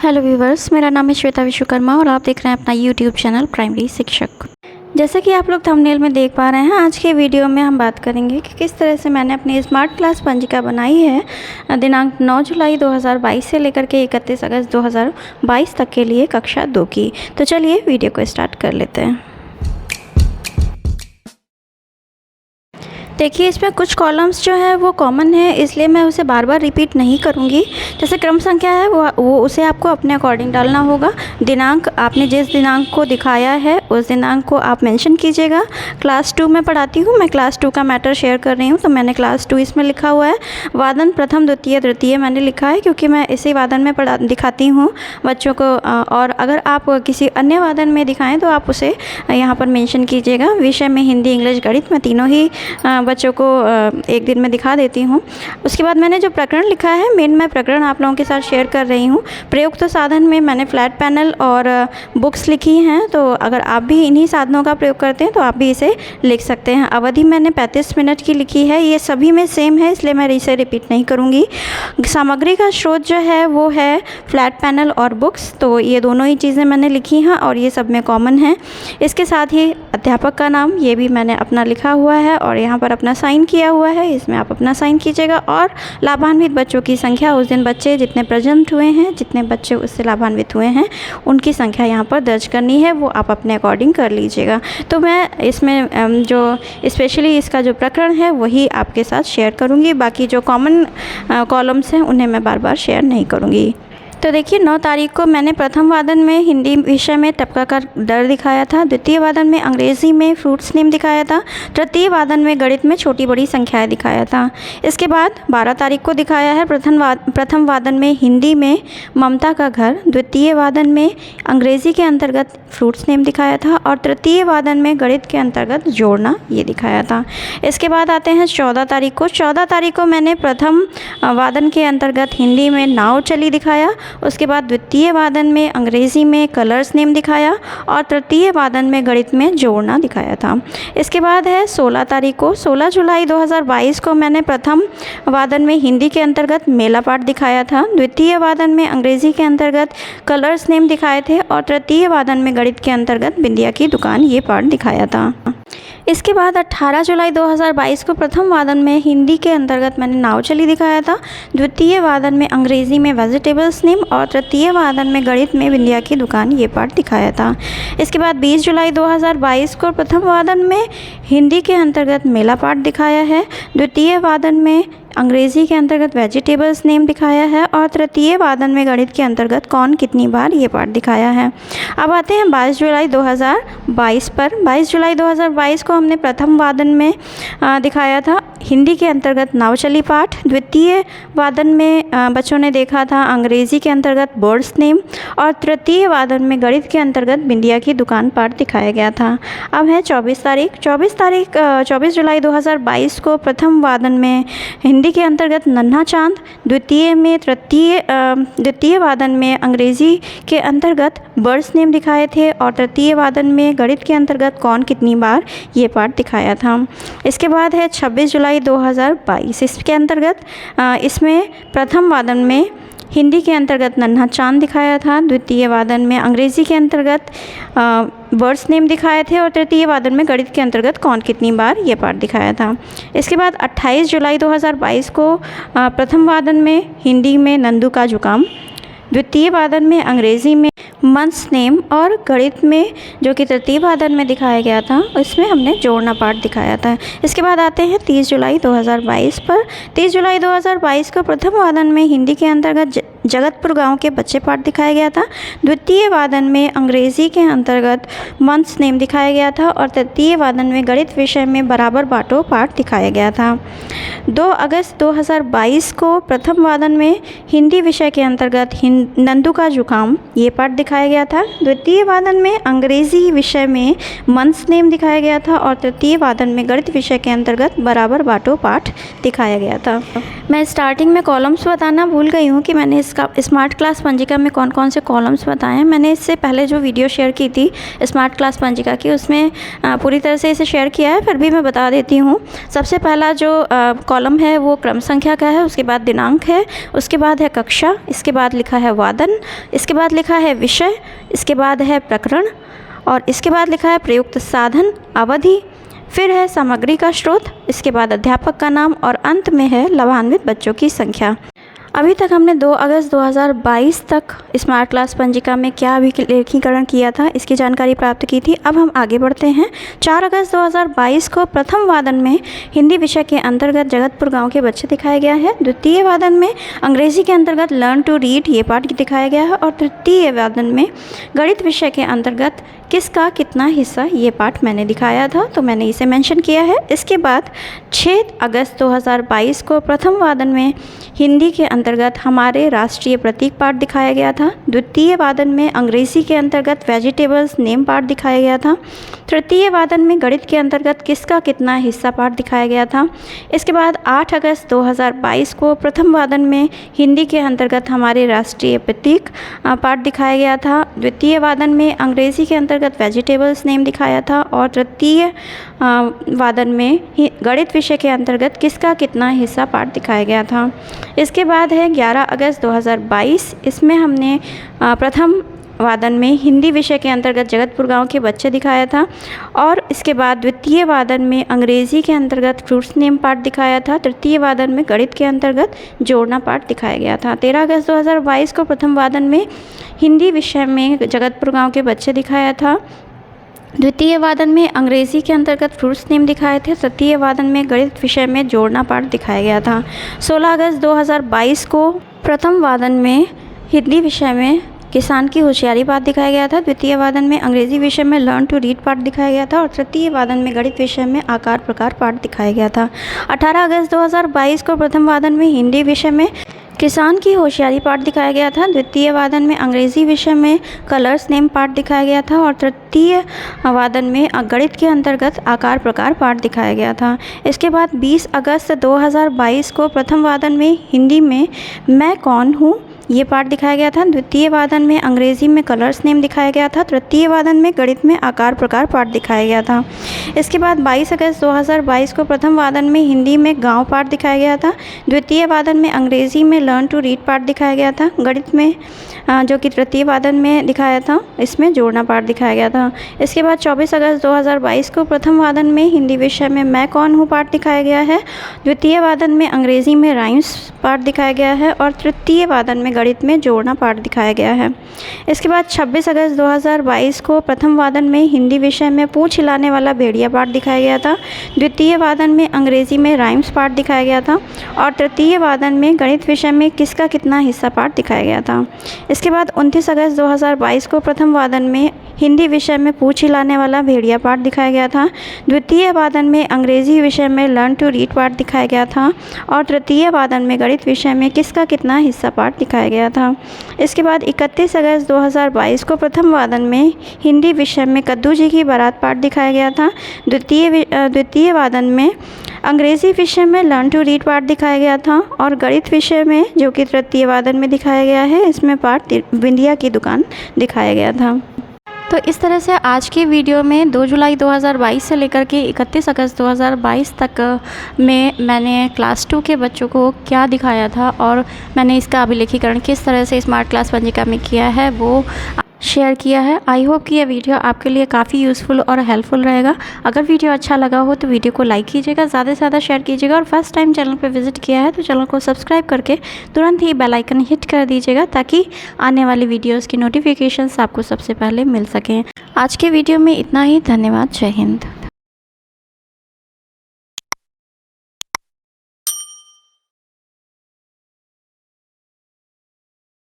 Hello viewers, मेरा नाम है श्वेता विश्वकर्मा और आप देख रहे हैं अपना यूट्यूब चैनल प्राइमरी शिक्षक। जैसे कि आप लोग थंबनेल में देख पा रहे हैं, आज के वीडियो में हम बात करेंगे कि किस तरह से मैंने अपनी स्मार्ट क्लास पंजिका बनाई है दिनांक 9 जुलाई 2022 से लेकर के 31 अगस्त 2022 तक के लिए कक्षा 2 की। तो चलिए वीडियो को स्टार्ट कर लेते हैं। देखिए, इसमें कुछ कॉलम्स जो है वो कॉमन है, इसलिए मैं उसे बार बार रिपीट नहीं करूँगी। जैसे क्रम संख्या है वो उसे आपको अपने अकॉर्डिंग डालना होगा। दिनांक आपने जिस दिनांक को दिखाया है उस दिनांक को आप मेंशन कीजिएगा। क्लास 2 में पढ़ाती हूँ, मैं क्लास 2 का मैटर शेयर कर रही हूँ, तो मैंने क्लास 2 इसमें लिखा हुआ है। वादन प्रथम द्वितीय तृतीय मैंने लिखा है क्योंकि मैं इसी वादन में दिखाती हूँ बच्चों को। और अगर आप किसी अन्य वादन में दिखाएँ तो आप उसे यहाँ पर मेंशन कीजिएगा। विषय में हिंदी, इंग्लिश, गणित, मैं तीनों ही बच्चों को एक दिन में दिखा देती हूँ। उसके बाद मैंने जो प्रकरण लिखा है, मैं प्रकरण आप लोगों के साथ शेयर कर रही हूँ। प्रयुक्त साधन में मैंने फ्लैट पैनल और बुक्स लिखी हैं, तो अगर आप भी इन्हीं साधनों का प्रयोग करते हैं तो आप भी इसे लिख सकते हैं। अवधि मैंने 35 मिनट की लिखी है, ये सभी में सेम है इसलिए मैं इसे रिपीट नहीं करूँगी। सामग्री का स्रोत जो है वो है फ्लैट पैनल और बुक्स, तो ये दोनों ही चीज़ें मैंने लिखी हैं और ये सब में कॉमन है। इसके साथ ही अध्यापक का नाम, ये भी मैंने अपना लिखा हुआ है और यहाँ पर अपना साइन किया हुआ है, इसमें आप अपना साइन कीजिएगा। और लाभान्वित बच्चों की संख्या, उस दिन बच्चे जितने प्रेजेंट हुए हैं, जितने बच्चे उससे लाभान्वित हुए हैं, उनकी संख्या यहाँ पर दर्ज करनी है, वो आप अपने अकॉर्डिंग कर लीजिएगा। तो मैं इसमें जो स्पेशली इसका जो प्रकरण है वही आपके साथ शेयर करूँगी, बाकी जो कॉमन कॉलम्स हैं उन्हें मैं बार बार शेयर नहीं करूँगी। तो देखिए, 9 तारीख को मैंने प्रथम वादन में हिंदी विषय में टपका का डर दिखाया था, द्वितीय वादन में अंग्रेज़ी में फ्रूट्स नेम दिखाया था, तृतीय वादन में गणित में छोटी बड़ी संख्याएं दिखाया था। इसके बाद 12 तारीख को दिखाया है प्रथम वादन में हिंदी में ममता का घर, द्वितीय वादन में अंग्रेज़ी के अंतर्गत फ्रूट्स नेम दिखाया था और तृतीय वादन में गणित के अंतर्गत जोड़ना ये दिखाया था। इसके बाद आते हैं 14 तारीख को। 14 तारीख को मैंने प्रथम वादन के अंतर्गत हिंदी में नाव चली दिखाया, उसके बाद द्वितीय वादन में अंग्रेज़ी में कलर्स नेम दिखाया और तृतीय वादन में गणित में जोड़ना दिखाया था। इसके बाद है 16 तारीख को। 16 जुलाई 2022 को मैंने प्रथम वादन में हिंदी के अंतर्गत मेला पाठ दिखाया था, द्वितीय वादन में अंग्रेज़ी के अंतर्गत कलर्स नेम दिखाए थे और तृतीय वादन में गणित के अंतर्गत बिंदिया की दुकान ये पाठ दिखाया था। इसके बाद 18 जुलाई 2022 को प्रथम वादन में हिंदी के अंतर्गत मैंने नाव चली दिखाया था, द्वितीय वादन में अंग्रेज़ी में वेजिटेबल्स नेम और तृतीय वादन में गणित में बिंदिया की दुकान ये पाठ दिखाया था। इसके बाद 20 जुलाई 2022 को प्रथम वादन में हिंदी के अंतर्गत मेला पाठ दिखाया है, द्वितीय वादन में अंग्रेज़ी के अंतर्गत वेजिटेबल्स नेम दिखाया है और तृतीय वादन में गणित के अंतर्गत कौन कितनी बार ये पाठ दिखाया है। अब आते हैं 22 जुलाई 2022 पर। 22 जुलाई 2022 को हमने प्रथम वादन में दिखाया था हिंदी के अंतर्गत नाव चली पाठ, द्वितीय वादन में बच्चों ने देखा था अंग्रेज़ी के अंतर्गत बर्ड्स नेम और तृतीय वादन में गणित के अंतर्गत बिंदिया की दुकान पाठ दिखाया गया था। अब है 24 तारीख। 24 जुलाई 2022 को प्रथम वादन में हिंदी के अंतर्गत नन्हा चांद, द्वितीय वादन में अंग्रेज़ी के अंतर्गत बर्ड्स नेम दिखाए थे और तृतीय वादन में गणित के अंतर्गत कौन कितनी बार ये पाठ दिखाया था। इसके बाद है 26 जुलाई 2022। इसके अंतर्गत इसमें प्रथम वादन में हिंदी के अंतर्गत नन्हा चांद दिखाया था, द्वितीय वादन में अंग्रेज़ी के अंतर्गत बर्ड्स नेम दिखाए थे और तृतीय वादन में गणित के अंतर्गत कौन कितनी बार ये पाठ दिखाया था। इसके बाद 28 जुलाई 2022 को प्रथम वादन में हिंदी में नंदू का जुकाम, द्वितीय वादन में अंग्रेज़ी में मंथ्स नेम और गणित में जो कि तृतीय वादन में दिखाया गया था इसमें हमने जोड़ना पाठ दिखाया था। इसके बाद आते हैं 30 जुलाई 2022 पर। 30 जुलाई 2022 को प्रथम वादन में हिंदी के अंतर्गत जगतपुर गांव के बच्चे पाठ दिखाया गया था, द्वितीय वादन में अंग्रेज़ी के अंतर्गत मंथ्स नेम दिखाया गया था और तृतीय वादन में गणित विषय में बराबर बांटो पाठ दिखाया गया था। 2 अगस्त 2022 को प्रथम वादन में हिंदी विषय के अंतर्गत नंदू का जुकाम ये पाठ दिखाया गया था, द्वितीय वादन में अंग्रेज़ी विषय में मंथ्स नेम दिखाया गया था और तृतीय वादन में गणित विषय के अंतर्गत बराबर बांटो पाठ दिखाया गया था। मैं स्टार्टिंग में कॉलम्स बताना भूल गई हूँ कि मैंने इस स्मार्ट क्लास पंजिका में कौन कौन से कॉलम्स बताए हैं। मैंने इससे पहले जो वीडियो शेयर की थी स्मार्ट क्लास पंजिका की, उसमें पूरी तरह से इसे शेयर किया है, फिर भी मैं बता देती हूँ। सबसे पहला जो कॉलम है वो क्रम संख्या का है, उसके बाद दिनांक है, उसके बाद है कक्षा, इसके बाद लिखा है वादन, इसके बाद लिखा है विषय, इसके बाद है प्रकरण, और इसके बाद लिखा है प्रयुक्त साधन, अवधि, फिर है सामग्री का स्रोत, इसके बाद अध्यापक का नाम, और अंत में है लाभान्वित बच्चों की संख्या। अभी तक हमने 2 अगस्त 2022 तक स्मार्ट क्लास पंजिका में क्या अभिलेखीकरण किया था इसकी जानकारी प्राप्त की थी। अब हम आगे बढ़ते हैं। 4 अगस्त 2022 को प्रथम वादन में हिंदी विषय के अंतर्गत जगतपुर गांव के बच्चे दिखाया गया है। द्वितीय वादन में अंग्रेजी के अंतर्गत लर्न टू रीड ये पाठ दिखाया गया है, और तृतीय वादन में गणित विषय के अंतर्गत किसका कितना हिस्सा ये पाठ मैंने दिखाया था, तो मैंने इसे मेंशन किया है। इसके बाद 6 अगस्त 2022 को प्रथम वादन में हिंदी के अंतर्गत हमारे राष्ट्रीय प्रतीक पाठ दिखाया गया था। द्वितीय वादन में अंग्रेजी के अंतर्गत वेजिटेबल्स नेम पाठ दिखाया गया था। तृतीय वादन में गणित के अंतर्गत किसका कितना हिस्सा पाठ दिखाया गया था। इसके बाद 8 अगस्त 2022 को प्रथम वादन में हिंदी के अंतर्गत हमारे राष्ट्रीय प्रतीक पाठ दिखाया गया था। द्वितीय वादन में अंग्रेजी के अंतर्गत वेजिटेबल्स नेम दिखाया था, और तृतीय वादन में गणित विषय के अंतर्गत किसका कितना हिस्सा पाठ दिखाया गया था। इसके बाद है 11 अगस्त 2022, इसमें हमने प्रथम वादन में हिंदी विषय के अंतर्गत जगतपुर गांव के बच्चे दिखाया था, और इसके बाद द्वितीय वादन में अंग्रेजी के अंतर्गत फ्रूट्स नेम पाठ दिखाया था। तृतीय वादन में गणित के अंतर्गत जोड़ना पाठ दिखाया गया था। 13 अगस्त 2022 को प्रथम वादन में हिंदी विषय में जगतपुर गांव के बच्चे दिखाया था। द्वितीय वादन में अंग्रेजी के अंतर्गत फ्रूट्स नेम दिखाए थे। तृतीय वादन में गणित विषय में जोड़ना पाठ दिखाया गया था। 16 अगस्त 2022 को प्रथम वादन में हिंदी विषय में किसान की होशियारी पाठ दिखाया गया था। द्वितीय वादन में अंग्रेजी विषय में लर्न टू रीड पाठ दिखाया गया था, और तृतीय वादन में गणित विषय में आकार प्रकार पाठ दिखाया गया था। 18 अगस्त 2022 को प्रथम वादन में हिंदी विषय में किसान की होशियारी पाठ दिखाया गया था। द्वितीय वादन में अंग्रेजी विषय में कलर्स नेम पाठ दिखाया गया था, और तृतीय वादन में गणित के अंतर्गत आकार प्रकार पाठ दिखाया गया था। इसके बाद 20 अगस्त 2022 को प्रथम वादन में हिंदी में मैं कौन हूँ ये पाठ दिखाया गया था। द्वितीय वादन में अंग्रेजी में कलर्स नेम दिखाया गया था। तृतीय वादन में गणित में आकार प्रकार पाठ दिखाया गया था। इसके बाद 22 अगस्त 2022 को प्रथम वादन में हिंदी में गांव पाठ दिखाया गया था। द्वितीय वादन में अंग्रेजी में लर्न टू रीड पाठ दिखाया गया था। गणित में जो कि तृतीय वादन में दिखाया था, इसमें जोड़ना पाठ दिखाया गया था। इसके बाद 24 अगस्त 2022 को प्रथम वादन में हिंदी विषय में मैं कौन हूँ पाठ दिखाया गया है। द्वितीय वादन में अंग्रेजी में राइम्स पाठ दिखाया गया है, और तृतीय वादन में गणित में जोड़ना पाठ दिखाया गया है। इसके बाद 26 अगस्त 2022 को प्रथम वादन में हिंदी विषय में पूंछ हिलाने वाला भेड़िया पाठ दिखाया गया था। द्वितीय वादन में अंग्रेजी में राइम्स पाठ दिखाया गया था, और तृतीय वादन में गणित विषय में किसका कितना हिस्सा पाठ दिखाया गया था। इसके बाद 29 अगस्त 2022 को प्रथम वादन में हिंदी विषय में पूंछ हिलाने वाला भेड़िया पाठ दिखाया गया था। द्वितीय वादन में अंग्रेजी विषय में लर्न टू रीड पाठ दिखाया गया था, और तृतीय वादन में गणित विषय में किसका कितना हिस्सा पाठ दिखाया गया था। इसके बाद 31 अगस्त 2022 को प्रथम वादन में हिंदी विषय में कद्दू जी की बारात पाठ दिखाया गया था। द्वितीय वादन में अंग्रेजी विषय में लर्न टू रीड पाठ दिखाया गया था, और गणित विषय में जो कि तृतीय वादन में दिखाया गया है, इसमें पाठ बिंदिया की दुकान दिखाया गया था। तो इस तरह से आज की वीडियो में 2 जुलाई 2022 से लेकर के 31 अगस्त 2022 तक में मैंने क्लास 2 के बच्चों को क्या दिखाया था, और मैंने इसका अभिलेखीकरण किस तरह से स्मार्ट क्लास पंजिका में किया है वो शेयर किया है। आई होप कि यह वीडियो आपके लिए काफ़ी यूज़फुल और हेल्पफुल रहेगा। अगर वीडियो अच्छा लगा हो तो वीडियो को लाइक कीजिएगा, ज़्यादा से ज़्यादा शेयर कीजिएगा, और फर्स्ट टाइम चैनल पर विजिट किया है तो चैनल को सब्सक्राइब करके तुरंत ही बेल आइकन हिट कर दीजिएगा, ताकि आने वाली वीडियोज़ की नोटिफिकेशंस आपको सबसे पहले मिल सकें। आज के वीडियो में इतना ही। धन्यवाद। जय हिंद।